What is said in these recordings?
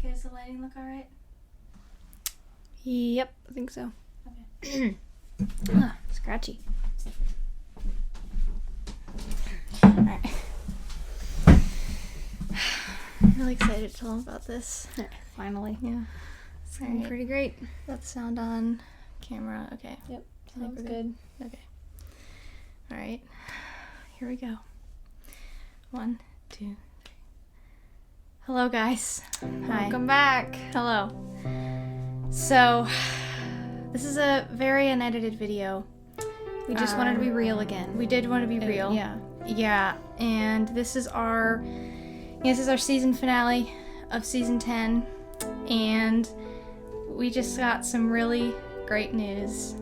Okay, does the lighting look alright? Yep, I think so. Okay. Scratchy. Alright. Really excited to tell them about this. Finally. Yeah. It's going pretty great. Got the sound on. Camera. Okay. Yep. I think we're good. Okay. Alright. Here we go. 1, 2, 3. Hello, guys. Hi. Welcome back. Hello. So, this is a very unedited video. We just wanted to be real again. We did want to be real. Yeah. Yeah, and this is our season finale of season 10, and we just got some really great news.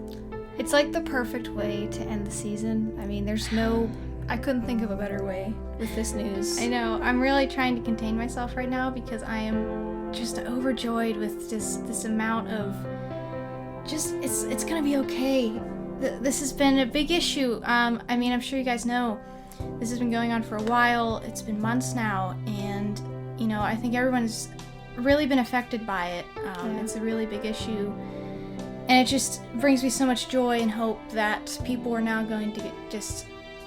It's like the perfect way to end the season. I mean, I couldn't think of a better way with this news. I know, I'm really trying to contain myself right now because I am just overjoyed with just this amount of it's gonna be okay. This has been a big issue. I mean, I'm sure you guys know this has been going on for a while. It's been months now, and you know, I think everyone's really been affected by it. It's a really big issue, and it just brings me so much joy and hope that people are now going to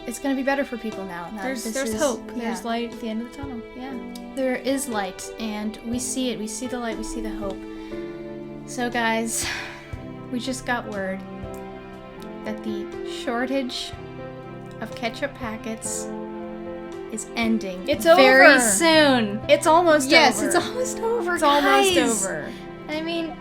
it's going to be better for people now. There's hope. There's light at the end of the tunnel. Yeah. There is light, and we see it. We see the light. We see the hope. So, guys, we just got word that the shortage of ketchup packets is ending. It's very over. soon. It's almost over. Yes, it's almost over. It's almost guys. over. I mean,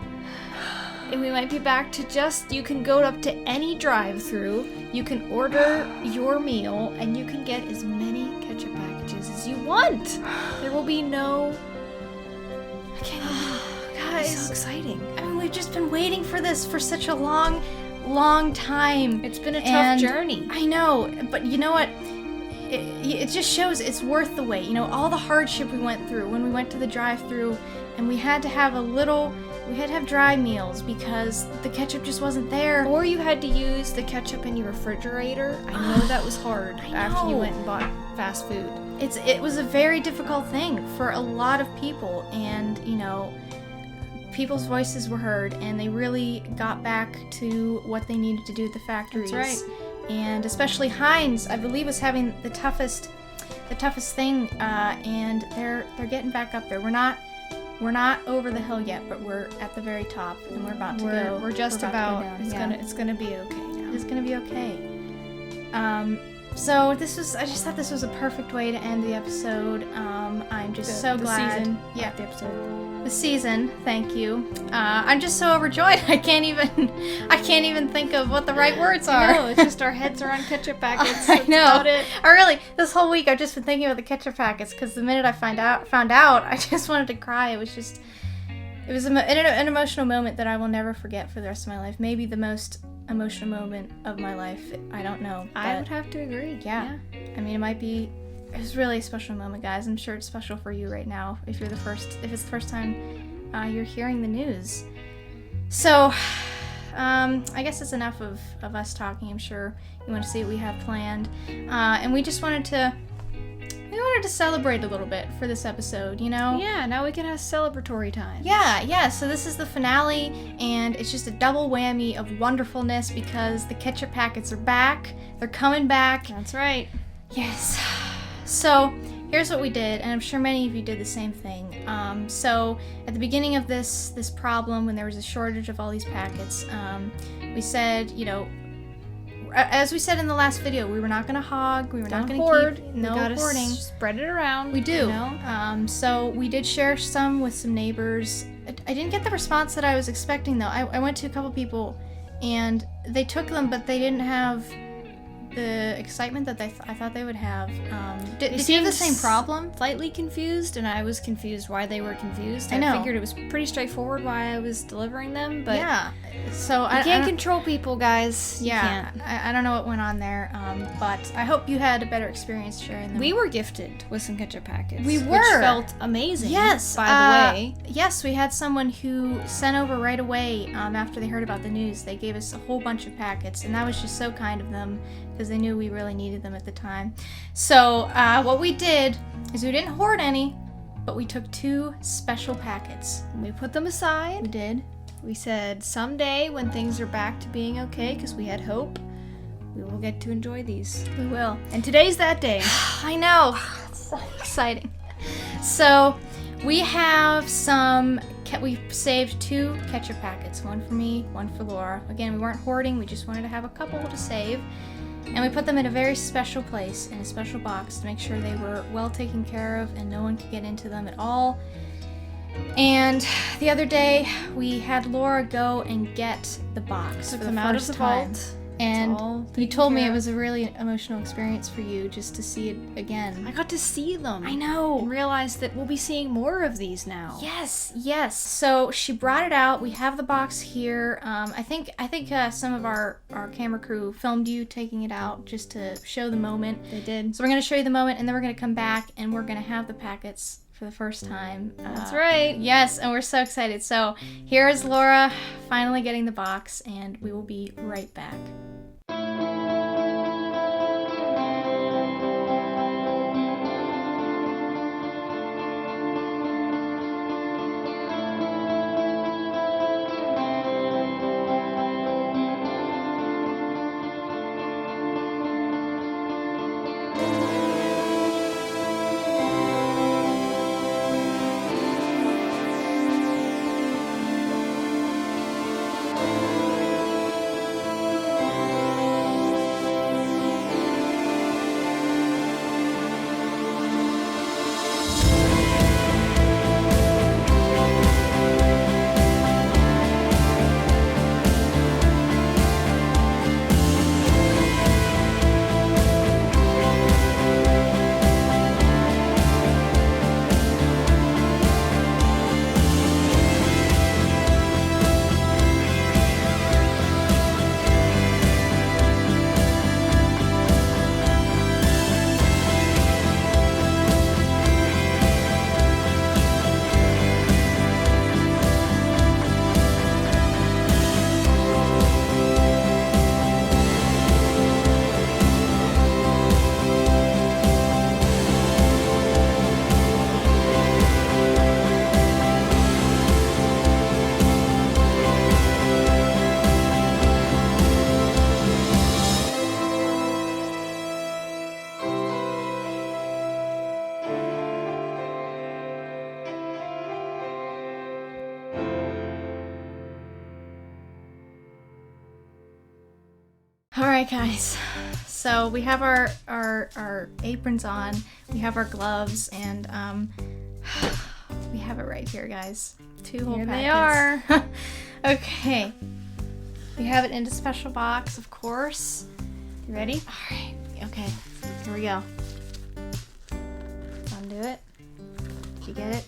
And we might be back to just, you can go up to any drive-thru, you can order your meal, and you can get as many ketchup packages as you want. There will be no... I can't even... guys, It's so exciting. I mean, we've just been waiting for this for such a long time. It's been a tough journey. I know, but you know what? It just shows it's worth the wait. You know, all the hardship we went through when we went to the drive-thru, and we had to have dry meals because the ketchup just wasn't there. Or you had to use the ketchup in your refrigerator. I know that was hard after you went and bought fast food. It was a very difficult thing for a lot of people, and you know, people's voices were heard, and they really got back to what they needed to do at the factories. That's right. And especially Heinz, I believe, was having the toughest thing, and they're getting back up there. We're not over the hill yet, but we're at the very top, and we're about to go. We're just about. It's gonna be okay now. It's gonna be okay. So I just thought this was a perfect way to end the episode. I'm just so glad. The season. Yeah, the episode. The season. Thank you. I'm just so overjoyed. I can't even think of what the right words are. No, it's just our heads are on ketchup packets. I know. About it. This whole week I've just been thinking about the ketchup packets because the minute I found out, I just wanted to cry. It was an emotional moment that I will never forget for the rest of my life. Maybe the most emotional moment of my life. I don't know. I would have to agree. Yeah. I mean, it was really a special moment, guys. I'm sure it's special for you right now if it's the first time you're hearing the news. So, I guess it's enough of us talking. I'm sure you want to see what we have planned. And we just wanted to celebrate a little bit for this episode, you know? Yeah, now we can have celebratory time. Yeah, so this is the finale, and it's just a double whammy of wonderfulness because the ketchup packets are back. They're coming back. That's right. Yes. So, here's what we did, and I'm sure many of you did the same thing. So, at the beginning of this problem, when there was a shortage of all these packets, we said, you know, as we said in the last video, we were not going to hog, we were not going to hoard. keep, We no gotta hoarding. Spread it around. We do. You know? So we did share some with some neighbors. I didn't get the response that I was expecting, though. I went to a couple people, and they took them, but they didn't have the excitement that I thought they would have. Did you have the same problem? Slightly confused, and I was confused why they were confused. I know. I figured it was pretty straightforward why I was delivering them, but yeah. So you can't control people, guys. Yeah, I don't know what went on there, but I hope you had a better experience sharing them. We were gifted with some ketchup packets. We were. Which felt amazing. Yes. By the way. Yes, we had someone who sent over right away after they heard about the news. They gave us a whole bunch of packets, and that was just so kind of them because they knew we really needed them at the time. So what we did is we didn't hoard any. but we took 2 special packets. And we put them aside. We did. We said someday when things are back to being okay, because we had hope, we will get to enjoy these. We will. And today's that day. I know. It's so exciting. So we have we saved 2 ketchup packets. One for me, one for Laura. Again, we weren't hoarding. We just wanted to have a couple to save. And we put them in a very special place, in a special box, to make sure they were well taken care of and no one could get into them at all. And the other day, we had Laura go and get the box for the first time. And you told me it was a really emotional experience for you just to see it again. I got to see them. I know. And realized that we'll be seeing more of these now. Yes, yes. So she brought it out. We have the box here. I think some of our camera crew filmed you taking it out just to show the moment. They did. So we're going to show you the moment, and then we're going to come back, and we're going to have the packets for the first time. That's right. Yes, and we're so excited. So here is Laura finally getting the box, and we will be right back. Alright guys, so we have our aprons on, we have our gloves, and we have it right here, guys. 2 whole Here packets. they are. Okay. We have it in a special box, of course. You ready? Alright, okay, here we go. Undo it. Did you get it?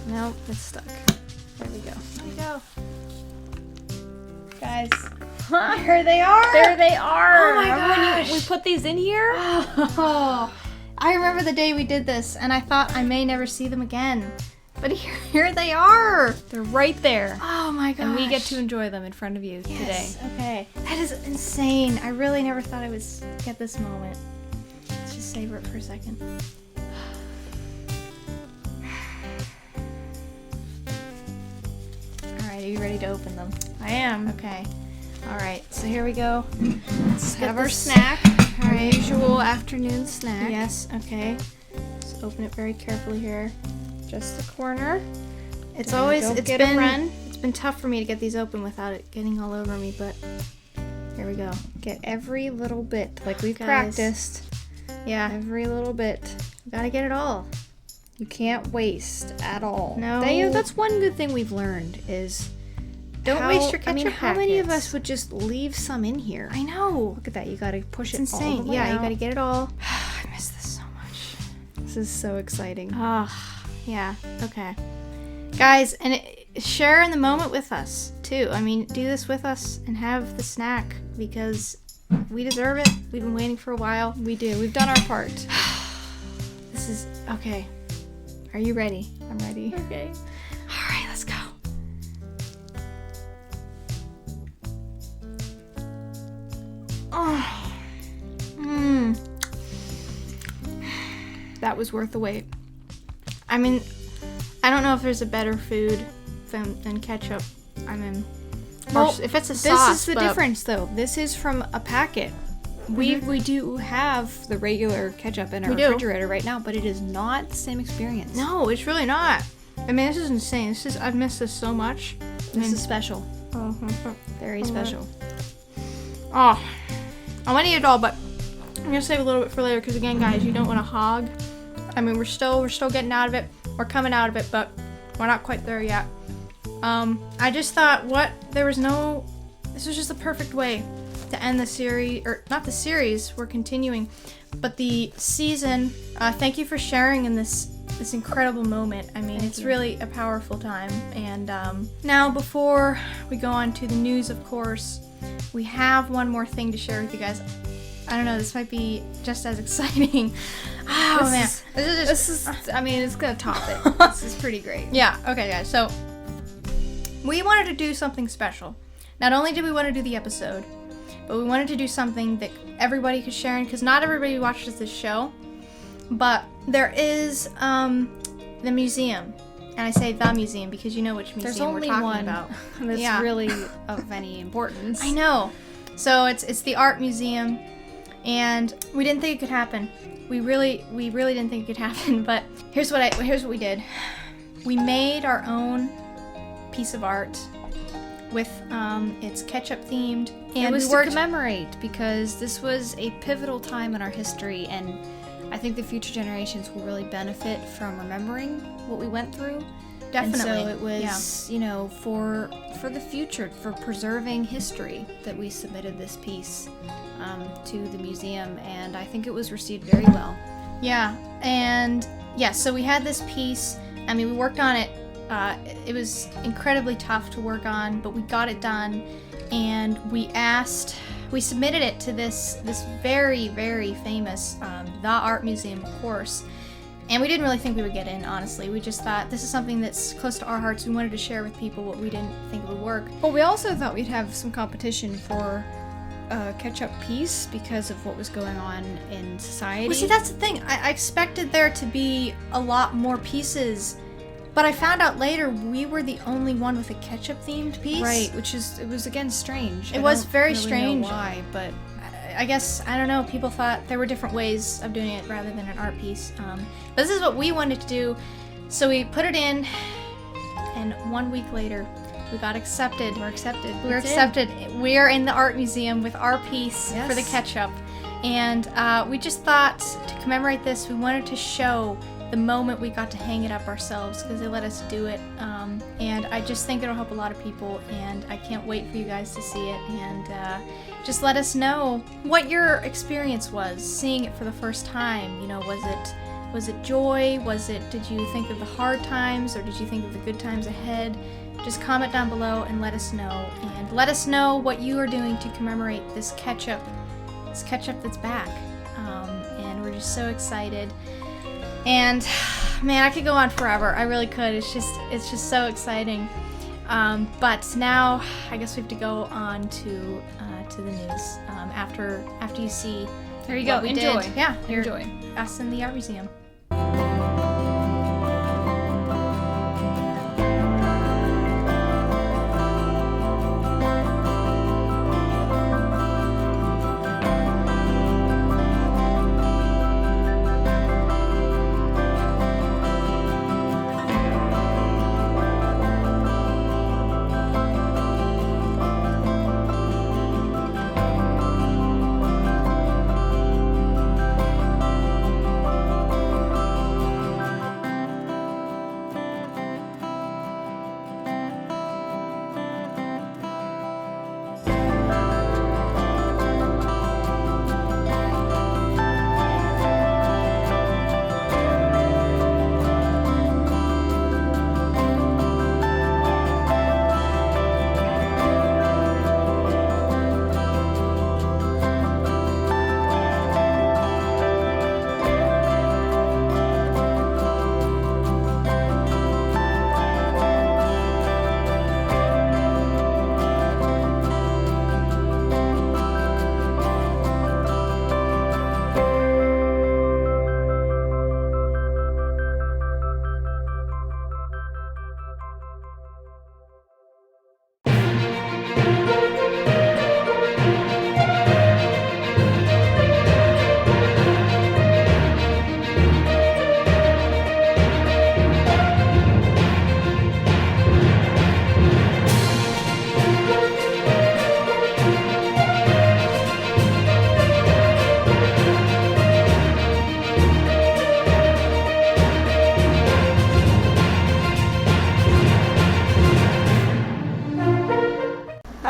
Nope, it's stuck. There we go. There we go. Guys. Here they are. There they are. Oh my Remember gosh. when we put these in here? Oh, I remember the day we did this, and I thought I may never see them again. But here they are. They're right there. Oh my gosh. And we get to enjoy them in front of you today. Okay. That is insane. I really never thought I would get this moment. Let's just savor it for a second. Alright, are you ready to open them? I am. Okay. Alright, so here we go. Let's get have our this- snack. Our Alright. usual afternoon snack. Yes, okay. Just open it very carefully here. Just the corner. It's There you always go. it's Get a been run. it's been tough for me to get these open without it getting all over me, but here we go. Get every little bit, like we've Guys. practiced. Yeah, Every little bit. gotta get it all. You can't waste at all. No. That's one good thing we've learned is Don't waste your I mean, ketchup how many of packets. us would just leave some in here? I know. Look at that. You gotta push It's it all insane. the way Yeah, you out. gotta get it all. I miss this so much. This is so exciting. Yeah. Okay. Guys, and share in the moment with us too. I mean, do this with us and have the snack because we deserve it. We've been waiting for a while. We do. We've done our part. This is okay. Are you ready? I'm ready. Okay. All right, let's go. Oh. That was worth the wait. I mean, I don't know if there's a better food than ketchup. I mean, Well, if it's a this sauce, is the but- difference, though. This is from a packet. We do have the regular ketchup in our We do. refrigerator right now, but it is not the same experience. No, it's really not. I mean, this is insane. I've missed this so much. This is special. Oh, Very special. I want to eat it all, but I'm gonna save a little bit for later because again, guys, you don't want to hog. I mean, we're still getting out of it. We're coming out of it, but we're not quite there yet. I just thought, this was just the perfect way to end the series, or not the series. We're continuing, but the season. Thank you for sharing in this incredible moment. I mean, it's really a powerful time. And now, before we go on to the news, of course, we have one more thing to share with you guys. I don't know, this might be just as exciting. Oh, man. I mean, it's gonna top it. This is pretty great. Yeah, okay, guys. So, we wanted to do something special. Not only did we want to do the episode, but we wanted to do something that everybody could share in, because not everybody watches this show. But there is the museum. And I say the museum because you know which museum There's we're only talking one about. that's really of any importance. I know. So it's the art museum, and we didn't think it could happen. We really didn't think it could happen. But here's what we did. We made our own piece of art with it's ketchup themed, and It was we to worked. commemorate because this was a pivotal time in our history, and I think the future generations will really benefit from remembering what we went through. Definitely. And so it was, you know, for the future, for preserving history, that we submitted this piece to the museum, and I think it was received very well. Yeah, and yeah, so we had this piece. I mean, we worked on it. It was incredibly tough to work on, but we got it done, and we submitted it to this very, very famous the art museum, of course. And we didn't really think we would get in, honestly. We just thought this is something that's close to our hearts. We wanted to share with people what we didn't think would work. Well, we also thought we'd have some competition for a ketchup piece because of what was going on in society. Well, see, that's the thing. I expected there to be a lot more pieces, but I found out later we were the only one with a ketchup-themed piece. Right, it was again strange. It was very really strange. Know why, but I guess, I don't know, people thought there were different ways of doing it rather than an art piece. But this is what we wanted to do, so we put it in, and 1 week later, we got accepted. we're accepted. We were It's in. accepted. We are in the art museum with our piece Yes. for the ketchup. And we just thought, to commemorate this, we wanted to show the moment we got to hang it up ourselves, because they let us do it. And I just think it'll help a lot of people, and I can't wait for you guys to see it. And just let us know what your experience was seeing it for the first time. You know, was it joy? Did you think of the hard times, or did you think of the good times ahead? Just comment down below and let us know. And let us know what you are doing to commemorate this ketchup that's back. And we're just so excited. And man, I could go on forever. I really could. It's just so exciting. But now I guess we have to go on to the news. After you see. There you what go. we Enjoy. did. Yeah, here, Enjoy. us in the art museum.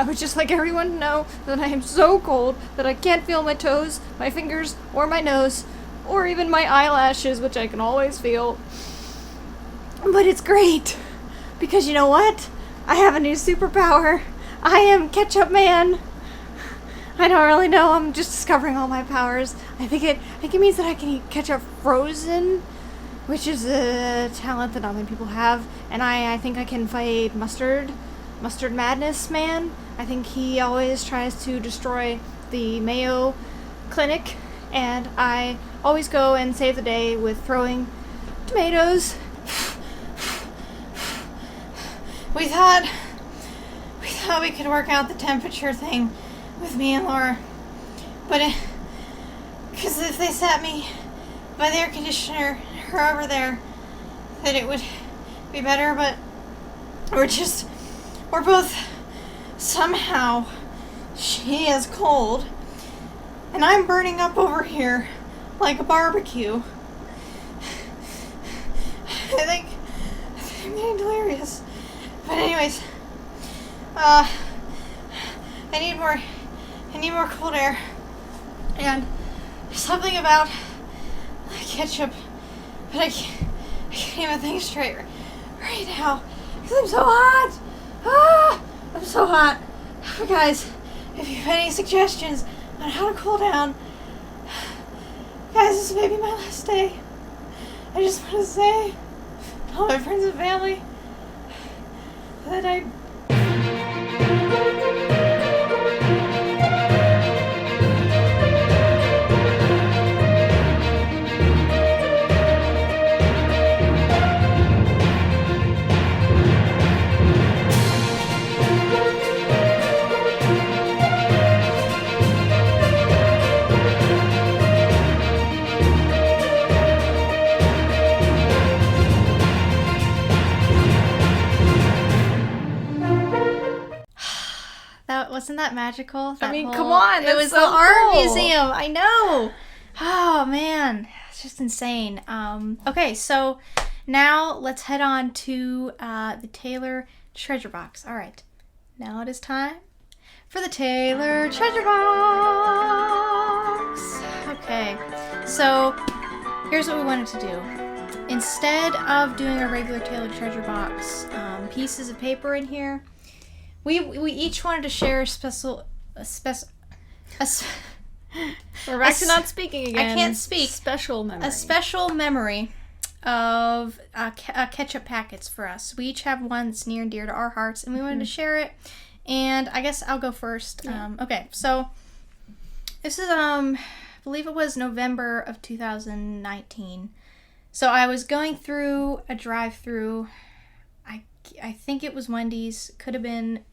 I would just like everyone to know that I am so cold that I can't feel my toes, my fingers, or my nose, or even my eyelashes, which I can always feel. But it's great, because you know what? I have a new superpower. I am Ketchup Man. I don't really know, I'm just discovering all my powers. I think it means that I can eat ketchup frozen, which is a talent that not many people have. And I think I can fight Mustard Madness Man. I think he always tries to destroy the Mayo Clinic, and I always go and save the day with throwing tomatoes. We thought we could work out the temperature thing with me and Laura, but because if they sat me by the air conditioner or over there, that it would be better, but we're both somehow, she is cold and I'm burning up over here like a barbecue. I think I'm getting delirious. But anyways, I need more cold air, and something about ketchup, but I can't even think straight right now because I'm so hot. I'm so hot. Guys, if you have any suggestions on how to cool down, guys, this may be my last day. I just want to say to all my friends and family that I wasn't that magical? Come on, it was so the art cool. museum. I know. Oh man, it's just insane. Okay, so now let's head on to the Taylor treasure box. All right, now it is time for the Taylor treasure box. Okay, so here's what we wanted to do. Instead of doing a regular Taylor treasure box, pieces of paper in here. We each wanted to share We're back to not speaking again. I can't speak. Special memory. A special memory of ketchup packets for us. We each have one that's near and dear to our hearts, and we wanted to share it. And I guess I'll go first. Yeah. Okay, so this is I believe it was November of 2019. So I was going through a drive-through. I think it was Wendy's. Could have been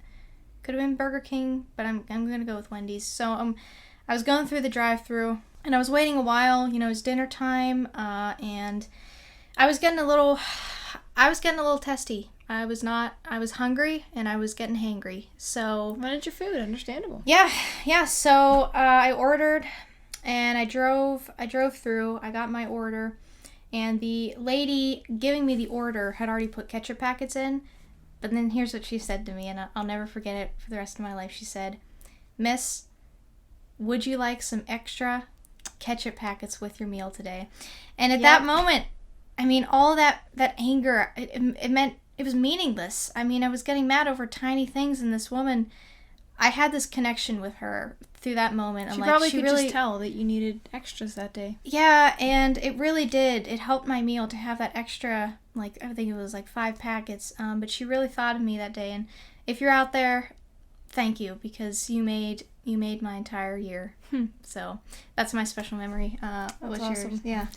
Burger King, but I'm gonna go with Wendy's. So I was going through the drive-thru and I was waiting a while. You know, it was dinner time, and I was getting a little testy. I was hungry and I was getting hangry. So wanted your food, understandable. Yeah. So I ordered, and I drove through. I got my order, and the lady giving me the order had already put ketchup packets in. But then here's what she said to me, and I'll never forget it for the rest of my life. She said, "Miss, would you like some extra ketchup packets with your meal today?" And at that moment, I mean, all that anger, it meant it was meaningless. I mean, I was getting mad over tiny things, and this woman, I had this connection with her through that moment. She probably could just tell that you needed extras that day. Yeah, and it really did. It helped my meal to have that extra, like, I think it was like 5 packets. But she really thought of me that day. And if you're out there, thank you, because you made my entire year. So that's my special memory. What's awesome. yours? Yeah.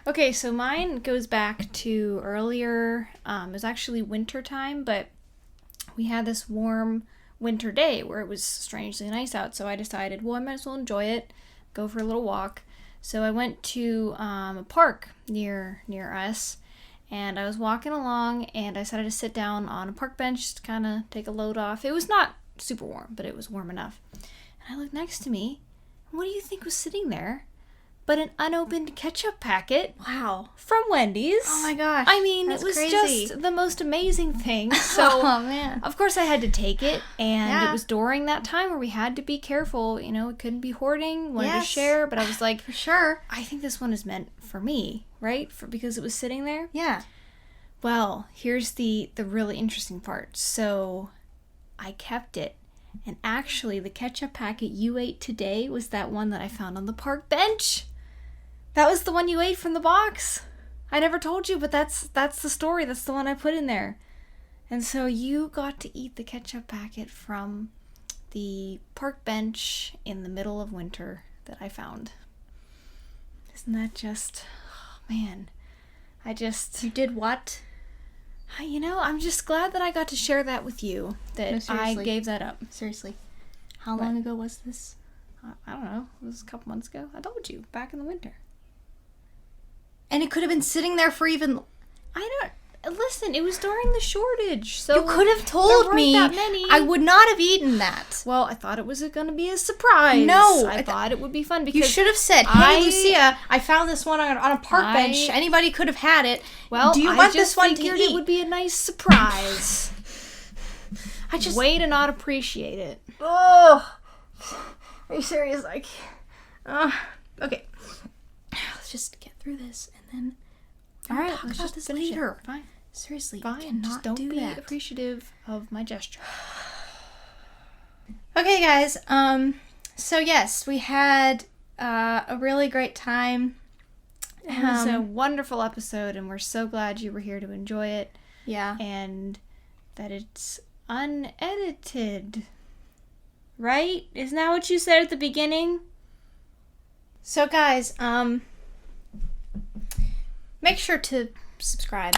Okay, so mine goes back to earlier. It was actually winter time, but we had this warm winter day where it was strangely nice out, so I decided, well, I might as well enjoy it, go for a little walk. So I went to a park near us, and I was walking along, and I decided to sit down on a park bench to kind of take a load off. It was not super warm, but it was warm enough. And I looked next to me, and what do you think was sitting there but an unopened ketchup packet Wow. from Wendy's. Oh my gosh. I mean, that's it was crazy. just the most amazing thing. So, oh man. of course, I had to take it, and Yeah. it was during that time where we had to be careful. You know, it couldn't be hoarding, wanted Yes. to share, but I was like, For sure. I think this one is meant for me, right? Because it was sitting there. Yeah. Well, here's the really interesting part. So, I kept it. And actually, the ketchup packet you ate today was that one that I found on the park bench. That was the one you ate from the box. I never told you, but that's the story. That's the one I put in there. And so you got to eat the ketchup packet from the park bench in the middle of winter that I found. Isn't that just... Oh, man. You did what? I'm just glad that I got to share that with you. That No, I seriously. gave that up. Seriously. How What? long ago was this? I don't know. It was a couple months ago. I told you. Back in the winter. And it could have been sitting there for even... Listen, it was during the shortage. So You could have there told weren't me. that many. I would not have eaten that. Well, I thought it was going to be a surprise. No, I thought it would be fun because You should have said, "Hey, I- Lucia, I found this one on a park bench. Anybody could have had it. Well, do you I want just this one to figured eat?" it would be a nice surprise. I just... Way to not appreciate it. Oh, are you serious? Okay. Let's just get through this and then. All right, talk let's about just this finish later. it. Fine. Seriously, Fine. cannot Just don't do be that. appreciative of my gesture. Okay, guys. So yes, we had a really great time. It was a wonderful episode, and we're so glad you were here to enjoy it, Yeah. and that it's unedited. Right? Isn't that what you said at the beginning? So guys, make sure to subscribe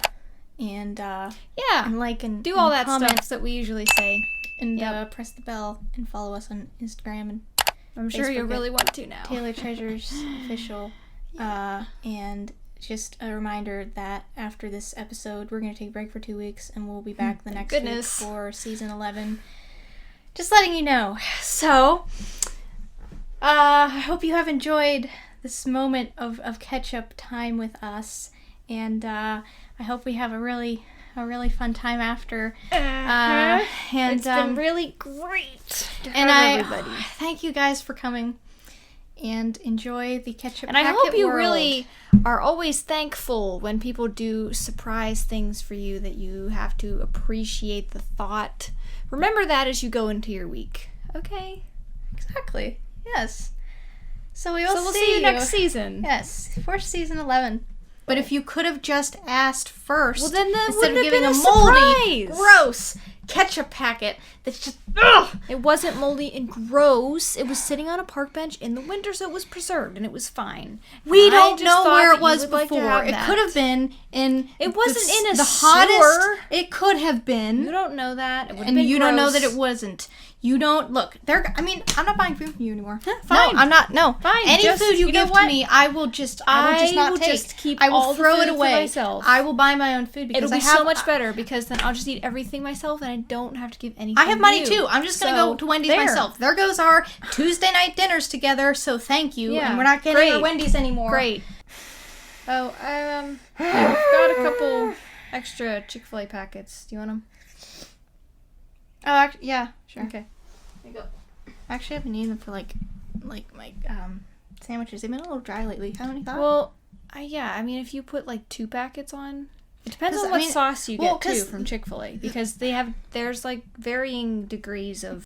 and Yeah. like and Do all and that comment stuff that we usually say. and Yep. press the bell and follow us on Instagram and I'm sure you Facebook really want to now. Taylor Treasures official. And just a reminder that after this episode, we're going to take a break for 2 weeks and we'll be back the next week goodness. for season 11. Just letting you know. So, I hope you have enjoyed this moment of catch-up time with us. And I hope we have a really fun time after. And It's been really great to and have everybody. I thank you guys for coming and enjoy the ketchup And I packet hope you world. really are always thankful when people do surprise things for you, that you have to appreciate the thought. Remember that as you go into your week. Okay? Exactly. Yes. So we will So we'll see you next season. Yes, for season 11. But if you could have just asked first, Well, then that instead of wouldn't have giving been a a moldy, surprise. gross ketchup packet that's just ugh. It wasn't moldy and gross. It was sitting on a park bench in the winter, so it was preserved, and it was fine. We I don't just know thought where that it you was would like to before. have It that. could have been in. It wasn't in a the hottest. sewer. It could have been. You don't know that. It would have And been you don't know gross. that it wasn't. You don't look. I'm not buying food from you anymore. Fine. No, I'm not. No. Fine, Any just- food you you know give to what? me, I will just not will take. just keep I will all the throw food it for away. myself. I will buy my own food because It'll I be have so much better, because then I'll just eat everything myself, and I don't have to give anything. I have money to you. too. I'm just gonna So, go to Wendy's there. myself. There goes our Tuesday night dinners together. So thank you. Yeah, And we're not getting great. our Wendy's anymore. Great. Oh, I've got a couple extra Chick-fil-A packets. Do you want them? Oh, yeah, sure. Okay. There you go. Actually, I've been eating them for like my sandwiches. They've been a little dry lately. Haven't you thought? Well, yeah. I mean, if you put like 2 packets on, it depends 'Cause, on I what mean, sauce you well, get too 'cause from Chick-fil-A, because there's like varying degrees of